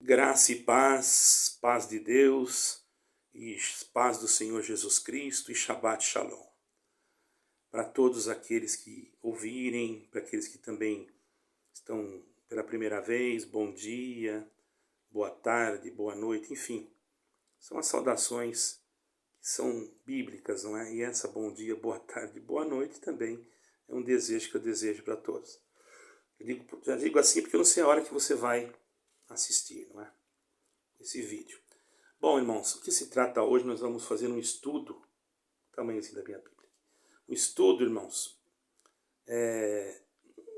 Graça e paz, paz de Deus e paz do Senhor Jesus Cristo e Shabbat Shalom. Para todos aqueles que ouvirem, para aqueles que também estão pela primeira vez, bom dia, boa tarde, boa noite, enfim. São as saudações que são bíblicas, não é? E essa bom dia, boa tarde, boa noite também é um desejo que eu desejo para todos. Já digo assim porque eu não sei a hora que você vai assistir, não é? Esse vídeo. Bom, irmãos, o que se trata hoje? Nós vamos fazer um estudo, tamanhozinho da minha Bíblia. Um estudo, irmãos,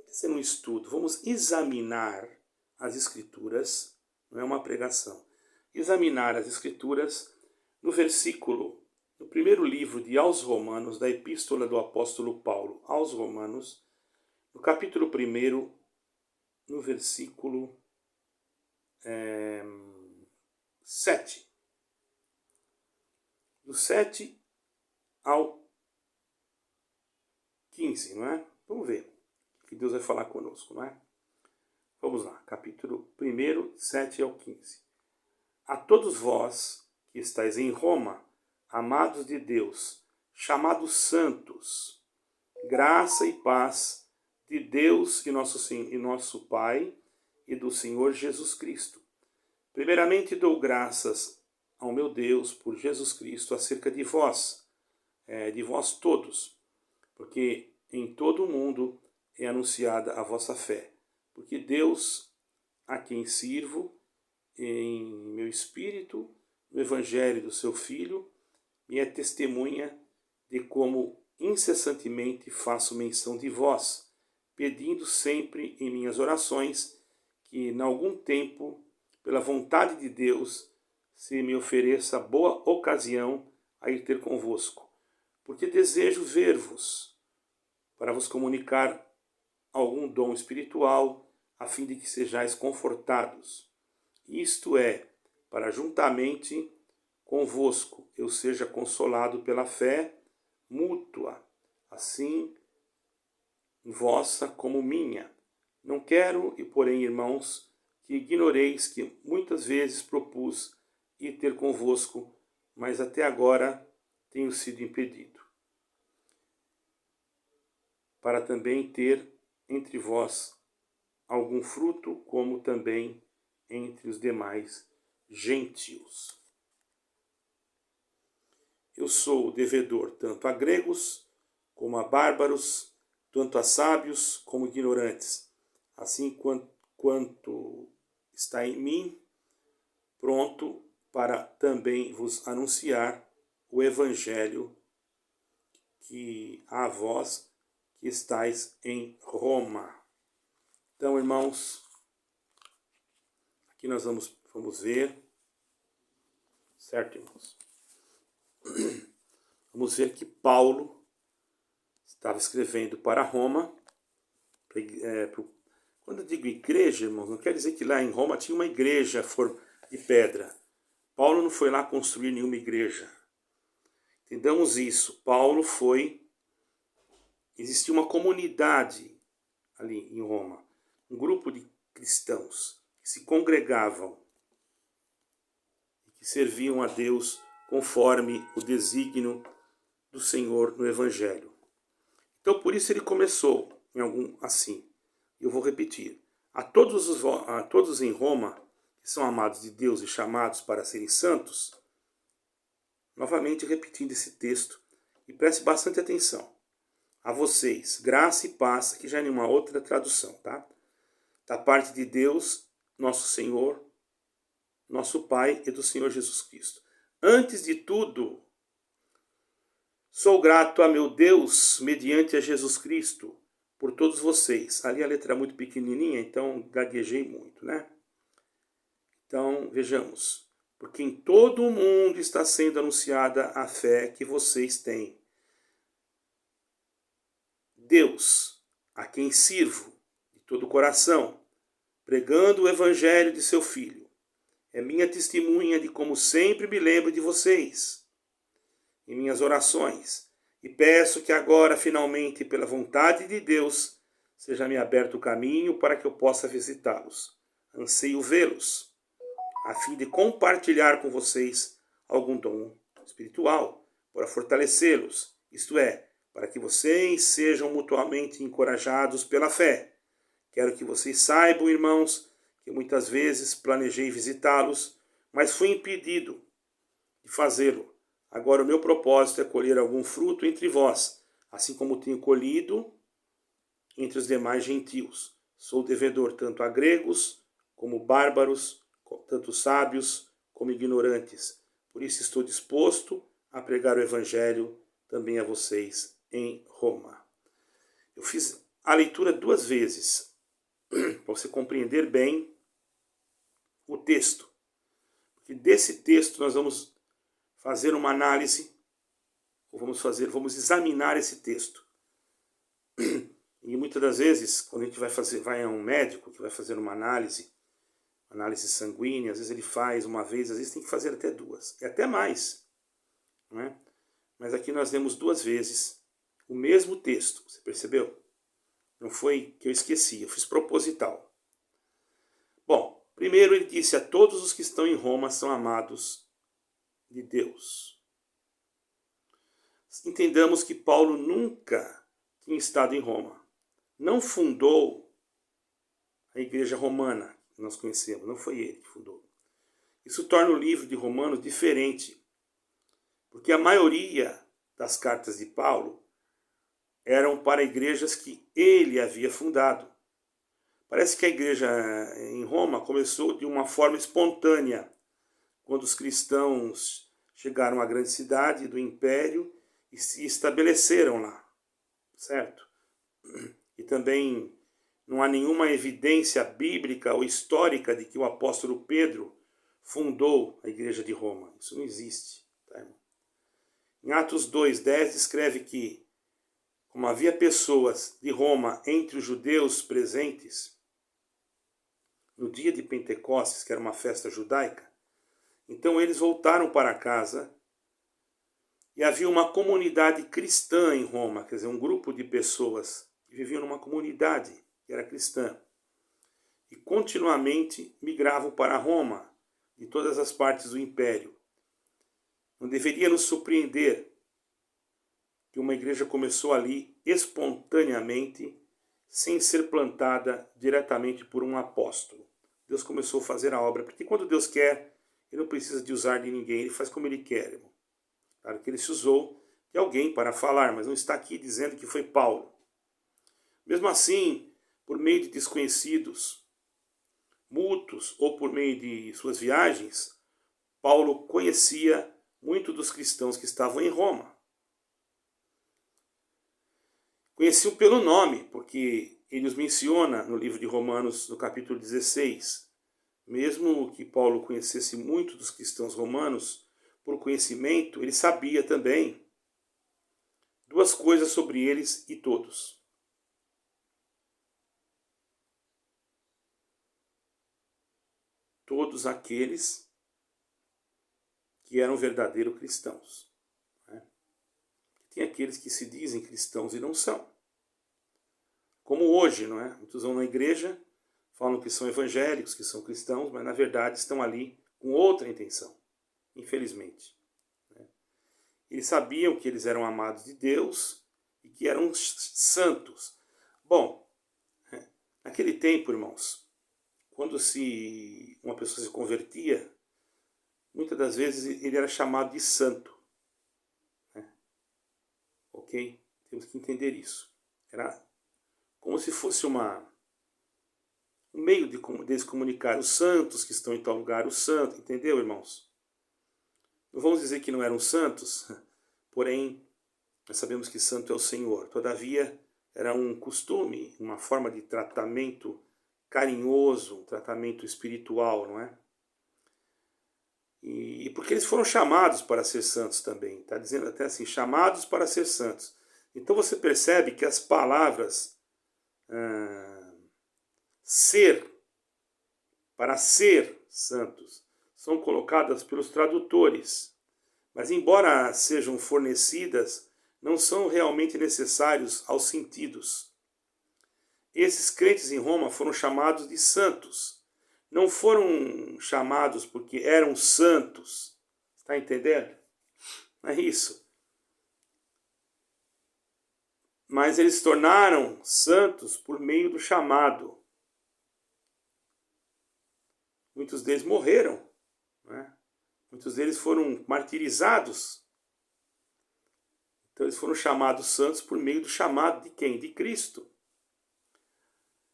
sendo um estudo, vamos examinar as Escrituras, não é uma pregação, examinar as Escrituras no versículo, no primeiro livro de aos Romanos, da Epístola do Apóstolo Paulo aos Romanos, no capítulo 1, no versículo 7. Do 7 ao 15, não é? Vamos ver o que Deus vai falar conosco, não é? Vamos lá, capítulo 1, 7 ao 15. A todos vós que estáis em Roma, amados de Deus, chamados santos, graça e paz de Deus e nosso Pai e do Senhor Jesus Cristo. Primeiramente dou graças ao meu Deus por Jesus Cristo acerca de vós todos, porque em todo o mundo é anunciada a vossa fé. Porque Deus, a quem sirvo em meu espírito, no Evangelho do seu Filho, me é testemunha de como incessantemente faço menção de vós, pedindo sempre em minhas orações que, em algum tempo, pela vontade de Deus, se me ofereça boa ocasião a ir ter convosco, porque desejo ver-vos, para vos comunicar algum dom espiritual, a fim de que sejais confortados. Isto é, para juntamente convosco eu seja consolado pela fé mútua, assim vossa como minha. Não quero, e porém, irmãos, que ignoreis que muitas vezes propus ir ter convosco, mas até agora tenho sido impedido, para também ter entre vós algum fruto, como também entre os demais gentios. Eu sou devedor tanto a gregos como a bárbaros, tanto a sábios como ignorantes. Assim quanto está em mim, pronto para também vos anunciar o Evangelho que a vós que estáis em Roma. Então, irmãos, aqui nós vamos ver, certo, irmãos? Vamos ver que Paulo estava escrevendo para Roma. Quando eu digo igreja, irmãos, não quer dizer que lá em Roma tinha uma igreja de pedra. Paulo não foi lá construir nenhuma igreja. Entendamos isso. Paulo existia uma comunidade ali em Roma, um grupo de cristãos que se congregavam e que serviam a Deus conforme o desígnio do Senhor no Evangelho. Então, por isso ele começou assim. Eu vou repetir. A todos em Roma, que são amados de Deus e chamados para serem santos, novamente repetindo esse texto, e preste bastante atenção. A vocês, graça e paz, que já é uma outra tradução, tá? Da parte de Deus, nosso Senhor, nosso Pai e do Senhor Jesus Cristo. Antes de tudo, sou grato a meu Deus, mediante a Jesus Cristo, por todos vocês. Ali a letra é muito pequenininha, então gaguejei muito, né? Então, vejamos. Porque em todo o mundo está sendo anunciada a fé que vocês têm. Deus, a quem sirvo de todo o coração, pregando o Evangelho de seu Filho, é minha testemunha de como sempre me lembro de vocês em minhas orações, e peço que agora, finalmente, pela vontade de Deus, seja-me aberto o caminho para que eu possa visitá-los. Anseio vê-los. a fim de compartilhar com vocês algum dom espiritual, para fortalecê-los, isto é, para que vocês sejam mutuamente encorajados pela fé. Quero que vocês saibam, irmãos, que muitas vezes planejei visitá-los, mas fui impedido de fazê-lo. Agora o meu propósito é colher algum fruto entre vós, assim como tenho colhido entre os demais gentios. Sou devedor tanto a gregos como bárbaros, tanto sábios como ignorantes. Por isso estou disposto a pregar o evangelho também a vocês em Roma. Eu fiz a leitura 2 vezes, para você compreender bem o texto. Porque desse texto nós vamos fazer uma análise, ou vamos examinar esse texto. E muitas das vezes, quando a gente vai a um médico que vai fazer uma análise sanguínea, às vezes ele faz uma vez, às vezes tem que fazer até 2, e até mais. Não é? Mas aqui nós lemos 2 vezes o mesmo texto, você percebeu? Não foi que eu esqueci, eu fiz proposital. Bom, primeiro ele disse: a todos os que estão em Roma são amados de Deus. Entendamos que Paulo nunca tinha estado em Roma. Não fundou a igreja romana que nós conhecemos, não foi ele que fundou. Isso torna o livro de Romanos diferente, porque a maioria das cartas de Paulo eram para igrejas que ele havia fundado. Parece que a igreja em Roma começou de uma forma espontânea, quando os cristãos chegaram à grande cidade do império e se estabeleceram lá, certo? E também não há nenhuma evidência bíblica ou histórica de que o apóstolo Pedro fundou a igreja de Roma. Isso não existe. Tá, irmão? Em Atos 2:10 descreve que, como havia pessoas de Roma entre os judeus presentes no dia de Pentecostes, que era uma festa judaica, então eles voltaram para casa e havia uma comunidade cristã em Roma, quer dizer, um grupo de pessoas que viviam numa comunidade que era cristã e continuamente migravam para Roma, de todas as partes do império. Não deveria nos surpreender que uma igreja começou ali espontaneamente, sem ser plantada diretamente por um apóstolo. Deus começou a fazer a obra, porque quando Deus quer, ele não precisa de usar de ninguém, ele faz como ele quer, irmão. Claro que ele se usou de alguém para falar, mas não está aqui dizendo que foi Paulo. Mesmo assim, por meio de desconhecidos, mútuos ou por meio de suas viagens, Paulo conhecia muito dos cristãos que estavam em Roma. Conheciam pelo nome, porque ele os menciona no livro de Romanos, no capítulo 16. Mesmo que Paulo conhecesse muito dos cristãos romanos, por conhecimento, ele sabia também 2 coisas sobre eles e todos. Todos aqueles que eram verdadeiros cristãos. Né? Tem aqueles que se dizem cristãos e não são. Como hoje, não é? Muitos vão na igreja, falam que são evangélicos, que são cristãos, mas na verdade estão ali com outra intenção, infelizmente. Né? Eles sabiam que eles eram amados de Deus e que eram santos. Bom, naquele tempo, irmãos, quando uma pessoa se convertia, muitas das vezes ele era chamado de santo. Né? Ok? Temos que entender isso. Era como se fosse um meio de eles comunicar os santos que estão em tal lugar, o santo, entendeu, irmãos? Não vamos dizer que não eram santos, porém, nós sabemos que santo é o Senhor. Todavia, era um costume, uma forma de tratamento carinhoso, um tratamento espiritual, não é? E porque eles foram chamados para ser santos também. Está dizendo até assim, chamados para ser santos. Então você percebe que as palavras para ser santos, são colocadas pelos tradutores. Mas embora sejam fornecidas, não são realmente necessários aos sentidos. Esses crentes em Roma foram chamados de santos, não foram chamados porque eram santos. Está entendendo? Não é isso. Mas eles se tornaram santos por meio do chamado. Muitos deles morreram, né? Muitos deles foram martirizados. Então eles foram chamados santos por meio do chamado de quem? De Cristo.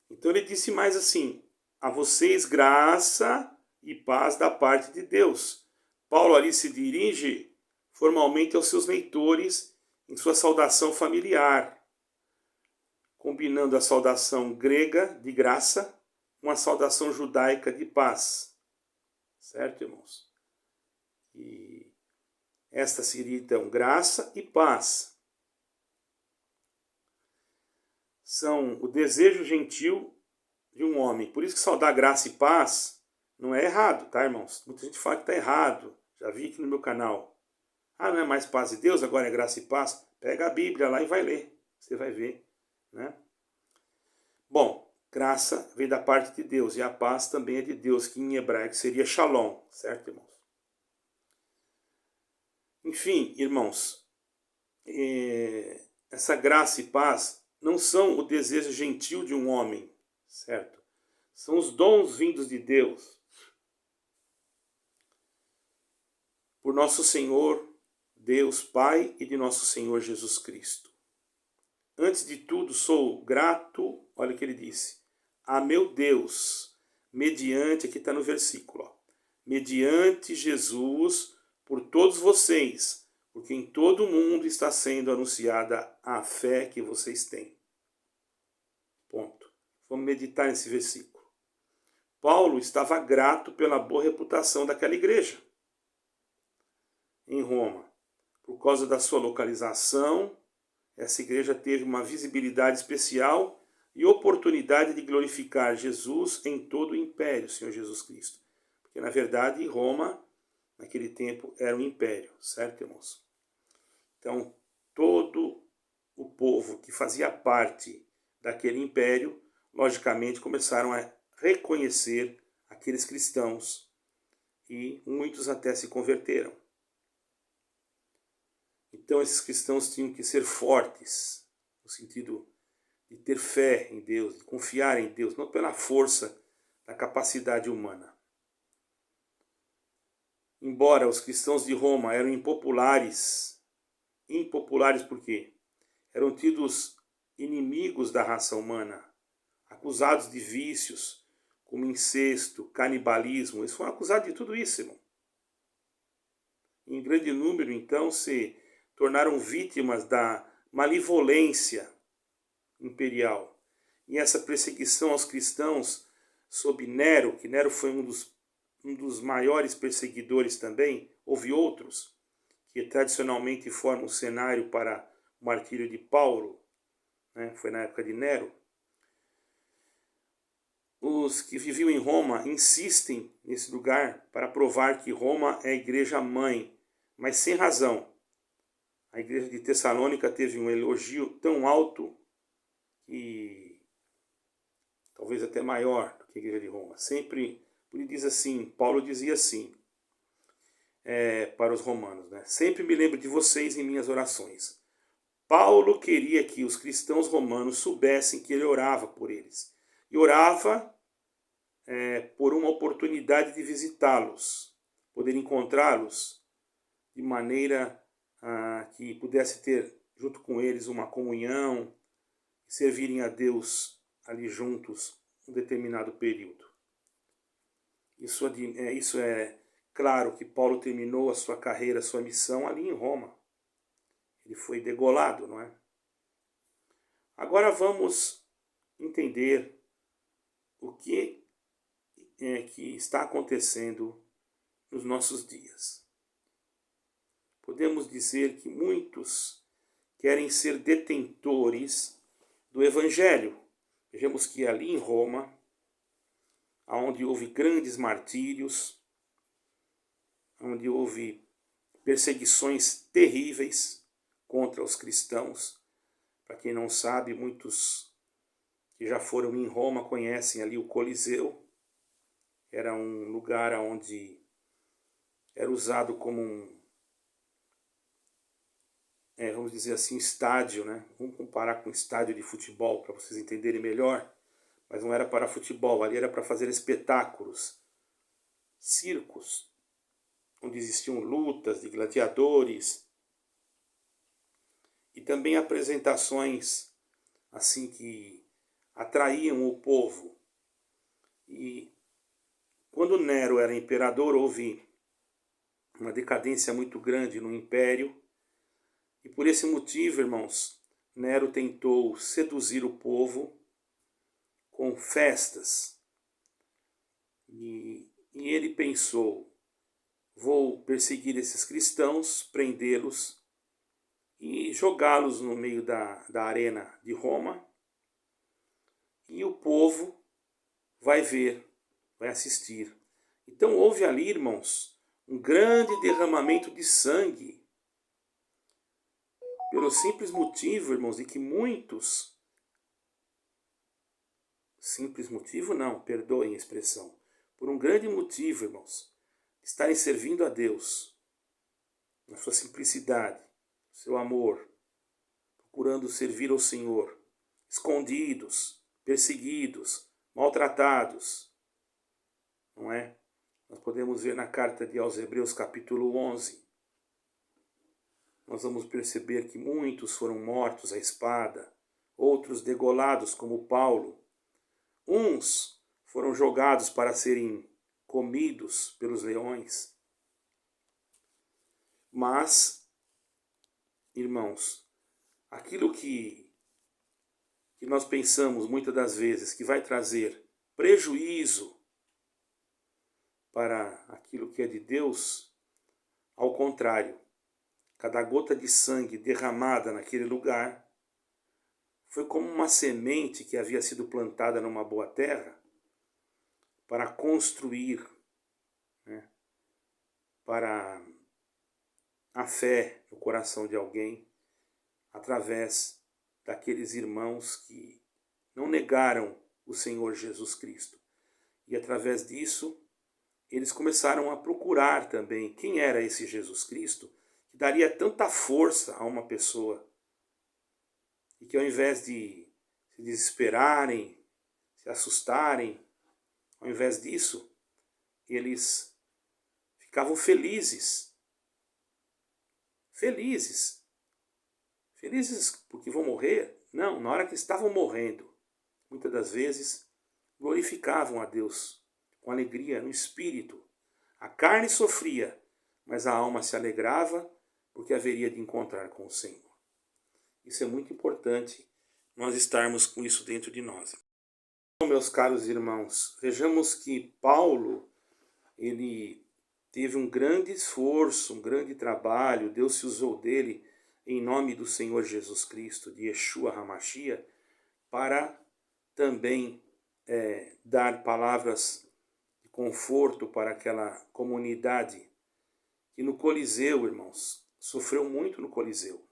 Então ele disse mais assim: a vocês graça e paz da parte de Deus. Paulo ali se dirige formalmente aos seus leitores em sua saudação familiar, combinando a saudação grega de graça com a saudação judaica de paz. Certo, irmãos? E esta seria então graça e paz. São o desejo gentil de um homem. Por isso que saudar graça e paz não é errado, tá, irmãos? Muita gente fala que está errado. Já vi aqui no meu canal. Ah, não é mais paz de Deus, agora é graça e paz? Pega a Bíblia lá e vai ler. Você vai ver, né? Bom, graça vem da parte de Deus e a paz também é de Deus, que em hebraico seria shalom, certo, irmãos? Enfim, irmãos, essa graça e paz não são o desejo gentil de um homem, certo? São os dons vindos de Deus por nosso Senhor, Deus Pai e de nosso Senhor Jesus Cristo. Antes de tudo, sou grato, olha o que ele disse, a meu Deus, mediante, aqui está no versículo, ó, mediante Jesus, por todos vocês, porque em todo o mundo está sendo anunciada a fé que vocês têm. Ponto. Vamos meditar nesse versículo. Paulo estava grato pela boa reputação daquela igreja em Roma. Por causa da sua localização, essa igreja teve uma visibilidade especial e oportunidade de glorificar Jesus em todo o império, Senhor Jesus Cristo. Porque, na verdade, Roma, naquele tempo, era um império, certo, irmãos? Então, todo o povo que fazia parte daquele império, logicamente, começaram a reconhecer aqueles cristãos e muitos até se converteram. Então esses cristãos tinham que ser fortes, no sentido de ter fé em Deus, de confiar em Deus, não pela força da capacidade humana. Embora os cristãos de Roma eram impopulares por quê? Eram tidos inimigos da raça humana, acusados de vícios, como incesto, canibalismo, eles foram acusados de tudo isso, irmão. Em grande número, então, se tornaram vítimas da malevolência imperial. E essa perseguição aos cristãos sob Nero, que Nero foi um dos maiores perseguidores também, houve outros, que tradicionalmente formam o cenário para o martírio de Paulo, né? Foi na época de Nero. Os que viviam em Roma insistem nesse lugar para provar que Roma é a igreja mãe, mas sem razão. A igreja de Tessalônica teve um elogio tão alto e talvez até maior do que a igreja de Roma. Sempre, ele diz assim, Paulo dizia assim para os romanos, né? Sempre me lembro de vocês em minhas orações. Paulo queria que os cristãos romanos soubessem que ele orava por eles. E orava por uma oportunidade de visitá-los, poder encontrá-los de maneira que pudesse ter junto com eles uma comunhão e servirem a Deus ali juntos um determinado período. Isso é claro que Paulo terminou a sua carreira, a sua missão ali em Roma. Ele foi degolado, não é? Agora vamos entender o que está acontecendo nos nossos dias. Podemos dizer que muitos querem ser detentores do Evangelho. Vejamos que ali em Roma, onde houve grandes martírios, onde houve perseguições terríveis contra os cristãos. Para quem não sabe, muitos que já foram em Roma conhecem ali o Coliseu. era um lugar onde era usado como vamos dizer assim, estádio, né? Vamos comparar com um estádio de futebol, para vocês entenderem melhor. Mas não era para futebol, ali era para fazer espetáculos, circos, onde existiam lutas de gladiadores e também apresentações assim que atraíam o povo. E quando Nero era imperador, houve uma decadência muito grande no império, e por esse motivo, irmãos, Nero tentou seduzir o povo com festas. E ele pensou, vou perseguir esses cristãos, prendê-los e jogá-los no meio da arena de Roma, e o povo vai ver, vai assistir. Então houve ali, irmãos, um grande derramamento de sangue, pelo simples motivo, irmãos, de que muitos, simples motivo não, perdoem a expressão, por um grande motivo, irmãos, estarem servindo a Deus, na sua simplicidade, seu amor, procurando servir ao Senhor, escondidos, perseguidos, maltratados, não é? Nós podemos ver na carta aos Hebreus capítulo 11, nós vamos perceber que muitos foram mortos à espada, outros degolados como Paulo, uns foram jogados para serem comidos pelos leões. Mas, irmãos, aquilo que nós pensamos muitas das vezes que vai trazer prejuízo para aquilo que é de Deus, ao contrário, cada gota de sangue derramada naquele lugar foi como uma semente que havia sido plantada numa boa terra para construir, né, para a fé no coração de alguém, através daqueles irmãos que não negaram o Senhor Jesus Cristo. E através disso, eles começaram a procurar também quem era esse Jesus Cristo, que daria tanta força a uma pessoa, e que ao invés de se desesperarem, se assustarem, ao invés disso, eles ficavam felizes. Felizes porque vão morrer? Não, na hora que estavam morrendo, muitas das vezes glorificavam a Deus com alegria no espírito. A carne sofria, mas a alma se alegrava porque haveria de encontrar com o Senhor. Isso é muito importante, nós estarmos com isso dentro de nós. Então, meus caros irmãos, vejamos que Paulo, ele teve um grande esforço, um grande trabalho, Deus se usou dele em nome do Senhor Jesus Cristo, de Yeshua HaMashiach, para também dar palavras de conforto para aquela comunidade que no Coliseu, irmãos, sofreu muito no Coliseu.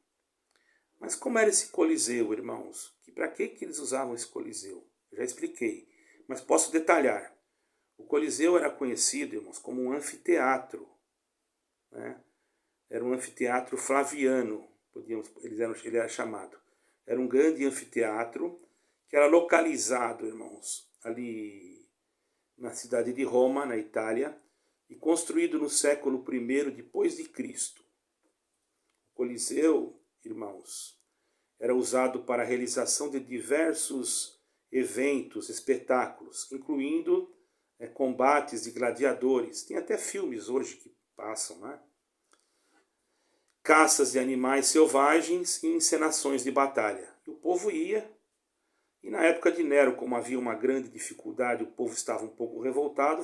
Mas como era esse Coliseu, irmãos? Para que eles usavam esse Coliseu? Eu já expliquei, mas posso detalhar. O Coliseu era conhecido, irmãos, como um anfiteatro, né? Era um anfiteatro flaviano, ele era chamado. Era um grande anfiteatro que era localizado, irmãos, ali na cidade de Roma, na Itália, e construído no século I depois de Cristo. O Coliseu, irmãos, era usado para a realização de diversos eventos, espetáculos, incluindo combates de gladiadores. Tem até filmes hoje que passam, né? Caças de animais selvagens e encenações de batalha. E o povo ia, e na época de Nero, como havia uma grande dificuldade, o povo estava um pouco revoltado,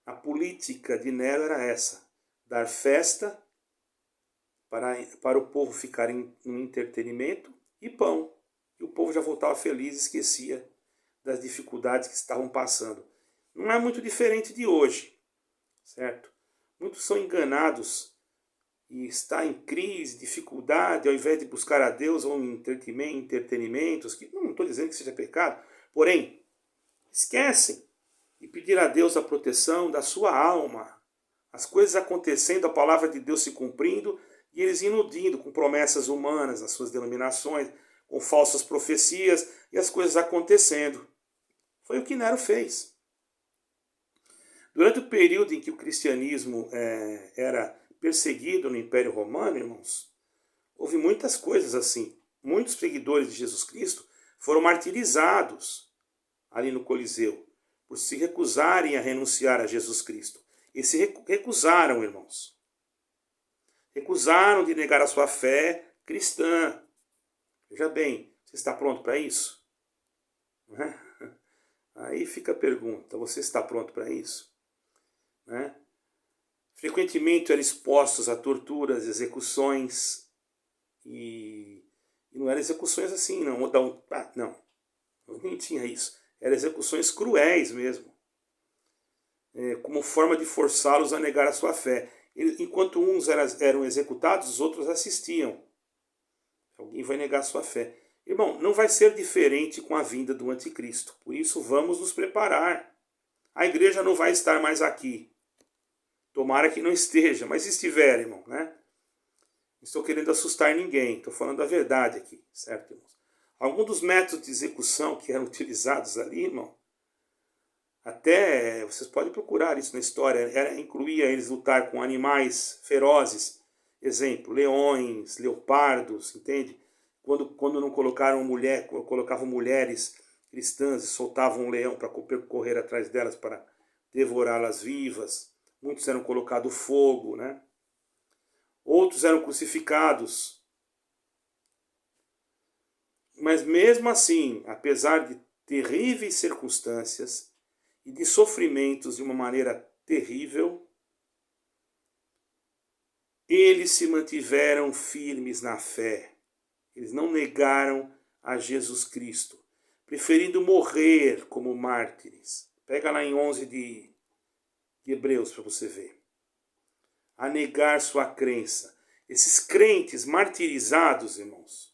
a política de Nero era essa, dar festa para o povo ficar em entretenimento e pão. E o povo já voltava feliz, esquecia das dificuldades que estavam passando. Não é muito diferente de hoje, certo? Muitos são enganados e está em crise, dificuldade, ao invés de buscar a Deus, vão em entretenimentos, que não estou dizendo que seja pecado, porém, Esquecem de pedir a Deus a proteção da sua alma. As coisas acontecendo, a palavra de Deus se cumprindo, e eles iludindo com promessas humanas nas suas denominações, com falsas profecias, e as coisas acontecendo. Foi o que Nero fez. Durante o período em que o cristianismo era perseguido no Império Romano, irmãos, houve muitas coisas assim. Muitos seguidores de Jesus Cristo foram martirizados ali no Coliseu, por se recusarem a renunciar a Jesus Cristo. E se recusaram, irmãos. Recusaram de negar a sua fé cristã. Veja bem, você está pronto para isso? Não é? Aí fica a pergunta, você está pronto para isso? Né? Frequentemente eram expostos a torturas, execuções, e não eram execuções assim, não, nem tinha isso. Eram execuções cruéis mesmo, como forma de forçá-los a negar a sua fé. Enquanto uns eram executados, os outros assistiam. Alguém vai negar a sua fé. Irmão, não vai ser diferente com a vinda do anticristo. Por isso, vamos nos preparar. A igreja não vai estar mais aqui. Tomara que não esteja, mas se estiver, irmão, né? Não estou querendo assustar ninguém, estou falando a verdade aqui, certo, irmãos? Alguns dos métodos de execução que eram utilizados ali, irmão, até vocês podem procurar isso na história, incluía eles lutar com animais ferozes, exemplo, leões, leopardos, entende? Quando não colocavam mulheres cristãs e soltavam um leão para correr atrás delas para devorá-las vivas. Muitos eram colocados fogo, né? Outros eram crucificados. Mas mesmo assim, apesar de terríveis circunstâncias e de sofrimentos de uma maneira terrível, eles se mantiveram firmes na fé. Eles não negaram a Jesus Cristo, preferindo morrer como mártires. Pega lá em 11 de Hebreus para você ver. A negar sua crença. Esses crentes martirizados, irmãos,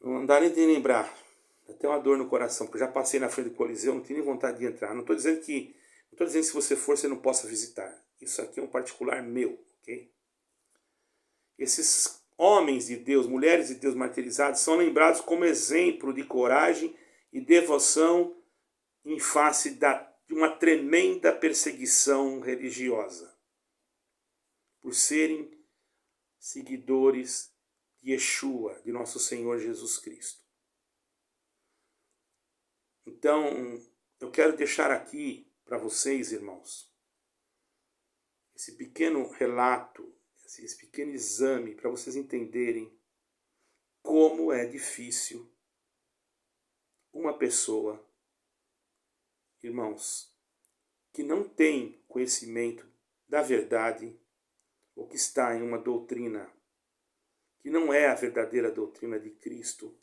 não dá nem de lembrar. Até uma dor no coração, porque eu já passei na frente do Coliseu, não tenho nem vontade de entrar. Não estou dizendo que se você for, você não possa visitar. Isso aqui é um particular meu, ok? Esses homens de Deus, mulheres de Deus martirizados, são lembrados como exemplo de coragem e devoção em face de uma tremenda perseguição religiosa, por serem seguidores de Yeshua, de nosso Senhor Jesus Cristo. Então, eu quero deixar aqui para vocês, irmãos, esse pequeno relato, esse pequeno exame, para vocês entenderem como é difícil uma pessoa, irmãos, que não tem conhecimento da verdade, ou que está em uma doutrina que não é a verdadeira doutrina de Cristo,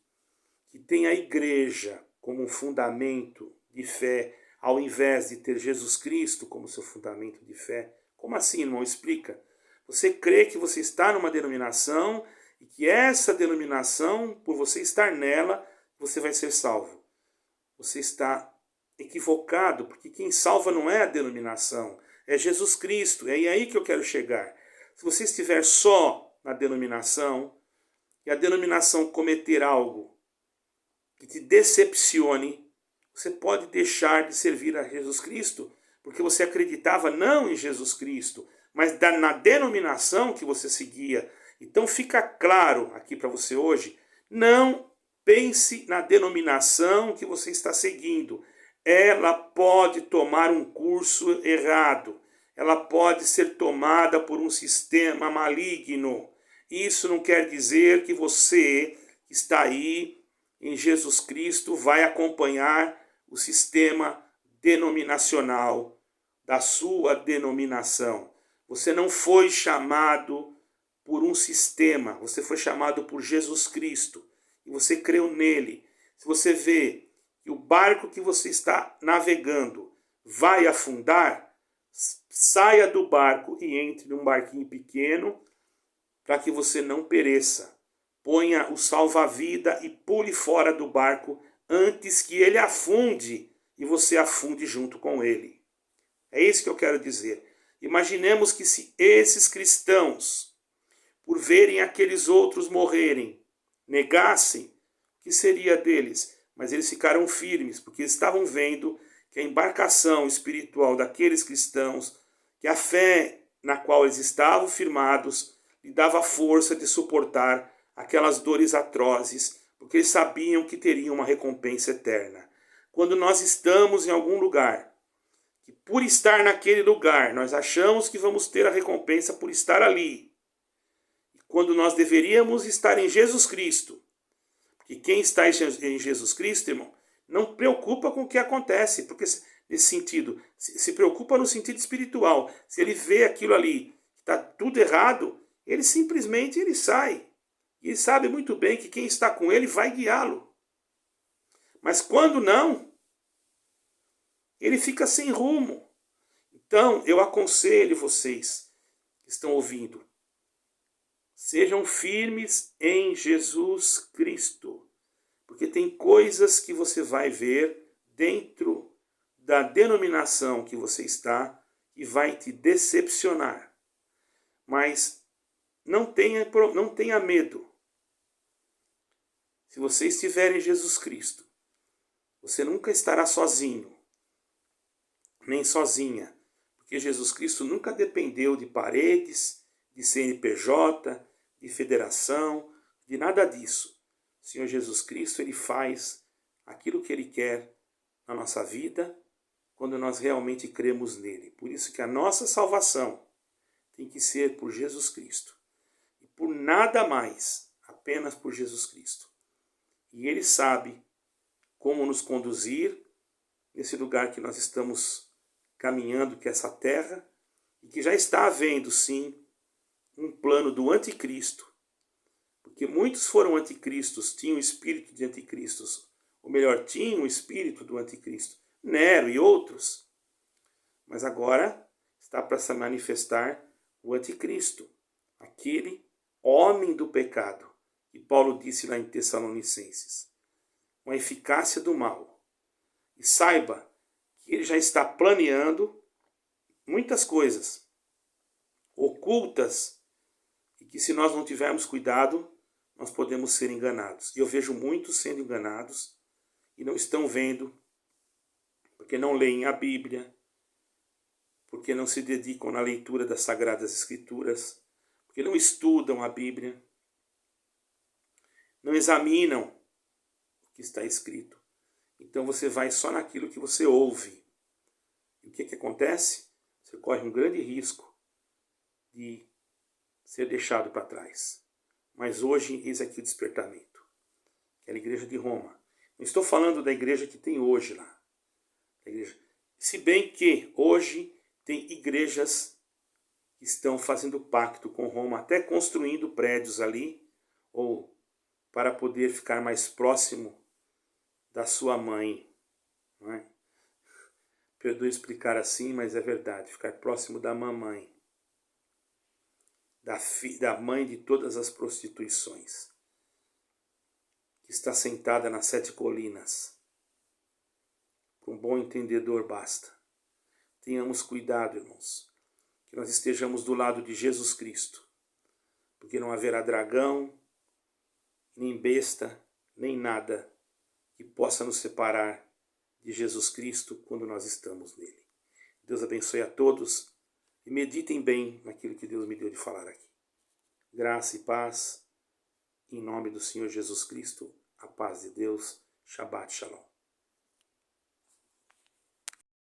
que tem a igreja como um fundamento de fé, ao invés de ter Jesus Cristo como seu fundamento de fé. Como assim, irmão? Explica. Você crê que você está numa denominação e que essa denominação, por você estar nela, você vai ser salvo. Você está equivocado, porque quem salva não é a denominação, é Jesus Cristo. É aí que eu quero chegar. Se você estiver só na denominação, e a denominação cometer algo que te decepcione, você pode deixar de servir a Jesus Cristo, porque você acreditava não em Jesus Cristo, mas na denominação que você seguia. Então fica claro aqui para você hoje, não pense na denominação que você está seguindo. Ela pode tomar um curso errado. Ela pode ser tomada por um sistema maligno. Isso não quer dizer que você que está aí em Jesus Cristo vai acompanhar o sistema denominacional da sua denominação. Você não foi chamado por um sistema, você foi chamado por Jesus Cristo e você creu nele. Se você vê que o barco que você está navegando vai afundar, saia do barco e entre num barquinho pequeno para que você não pereça. ponha o salva-vida e pule fora do barco antes que ele afunde e você afunde junto com ele. É isso que eu quero dizer. Imaginemos que se esses cristãos, por verem aqueles outros morrerem, negassem, o que seria deles? Mas eles ficaram firmes, porque estavam vendo que a embarcação espiritual daqueles cristãos, que a fé na qual eles estavam firmados, lhe dava força de suportar aquelas dores atrozes, porque eles sabiam que teriam uma recompensa eterna. Quando nós estamos em algum lugar, que por estar naquele lugar, nós achamos que vamos ter a recompensa por estar ali, quando nós deveríamos estar em Jesus Cristo, porque quem está em Jesus Cristo, irmão, não preocupa com o que acontece, porque nesse sentido, se preocupa no sentido espiritual. Se ele vê aquilo ali, está tudo errado, ele simplesmente sai. E ele sabe muito bem que quem está com ele vai guiá-lo. Mas quando não, ele fica sem rumo. Então, eu aconselho vocês que estão ouvindo, sejam firmes em Jesus Cristo. Porque tem coisas que você vai ver dentro da denominação que você está e vai te decepcionar. Mas não tenha medo. Se você estiver em Jesus Cristo, você nunca estará sozinho, nem sozinha. Porque Jesus Cristo nunca dependeu de paredes, de CNPJ, de federação, de nada disso. O Senhor Jesus Cristo, ele faz aquilo que ele quer na nossa vida quando nós realmente cremos nele. Por isso que a nossa salvação tem que ser por Jesus Cristo. E por nada mais, apenas por Jesus Cristo. E ele sabe como nos conduzir nesse lugar que nós estamos caminhando, que é essa terra, e que já está havendo, sim, um plano do anticristo. Porque muitos foram anticristos, tinham o espírito de anticristos. Ou melhor, tinham o espírito do anticristo. Nero e outros. Mas agora está para se manifestar o anticristo. Aquele homem do pecado. Que Paulo disse lá em Tessalonicenses. Com a eficácia do mal. E saiba que ele já está planeando muitas coisas ocultas. E que se nós não tivermos cuidado, nós podemos ser enganados. E eu vejo muitos sendo enganados e não estão vendo, porque não leem a Bíblia, porque não se dedicam na leitura das Sagradas Escrituras, porque não estudam a Bíblia, não examinam o que está escrito. Então você vai só naquilo que você ouve. E o que acontece? Você corre um grande risco de ser deixado para trás. Mas hoje, eis aqui o despertamento. Aquela igreja de Roma. Não estou falando da igreja que tem hoje lá. Se bem que hoje tem igrejas que estão fazendo pacto com Roma, até construindo prédios ali, ou para poder ficar mais próximo da sua mãe. Não é? Perdoe explicar assim, mas é verdade. Ficar próximo da mamãe. Da mãe de todas as prostituições, que está sentada nas 7 colinas. Com um bom entendedor basta. Tenhamos cuidado, irmãos, que nós estejamos do lado de Jesus Cristo, porque não haverá dragão, nem besta, nem nada que possa nos separar de Jesus Cristo quando nós estamos nele. Deus abençoe a todos. E meditem bem naquilo que Deus me deu de falar aqui. Graça e paz, em nome do Senhor Jesus Cristo, a paz de Deus, Shabbat Shalom.